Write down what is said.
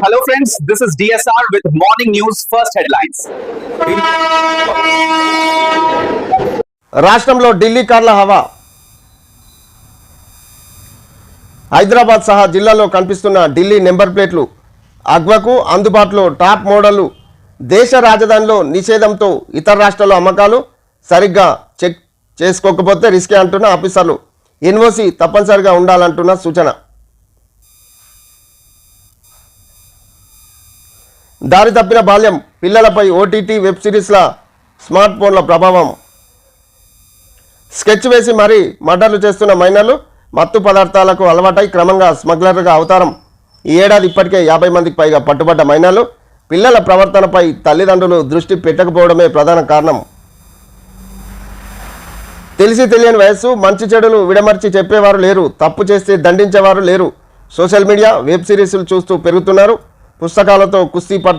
Hello friends, this is DSR with morning news first headlines. రాష్ట్రంలో ఢిల్లీ కార్ల హవా. హైదరాబాద్ సహా జిల్లాలో కనిపిస్తున్న ఢిల్లీ నెంబర్ ప్లేట్లు అగ్వకు అందుబాటులో టాప్ మోడళ్లు. దేశ రాజధానిలో నిషేధంతో ఇతర రాష్ట్రాల్లో అమ్మకాలు సరిగ్గా చెక్ చేసుకోకపోతే రిస్కే అంటున్న ఆఫీసర్లు. ఎన్ఓసి తప్పనిసరిగా ఉండాలంటున్న సూచన. దారి తప్పిన బాల్యం, పిల్లలపై ఓటీటీ వెబ్ సిరీస్ల స్మార్ట్ ఫోన్ల ప్రభావం. స్కెచ్ వేసి మరీ మర్డర్లు చేస్తున్న మైనర్లు మత్తు పదార్థాలకు అలవాటై క్రమంగా స్మగ్లర్గా అవతారం. ఈ ఏడాది ఇప్పటికే 50 మందికి పైగా పట్టుబడ్డ మైనర్లు. పిల్లల ప్రవర్తనపై తల్లిదండ్రులు దృష్టి పెట్టకపోవడమే ప్రధాన కారణం. తెలిసి తెలియని వయస్సు, మంచి చెడులు విడమర్చి చెప్పేవారు లేరు, తప్పు చేస్తే దండించేవారు లేరు. సోషల్ మీడియా, వెబ్ సిరీస్లు చూస్తూ పెరుగుతున్నారు. పుస్తకాలతో కుస్తీ పట్టాలు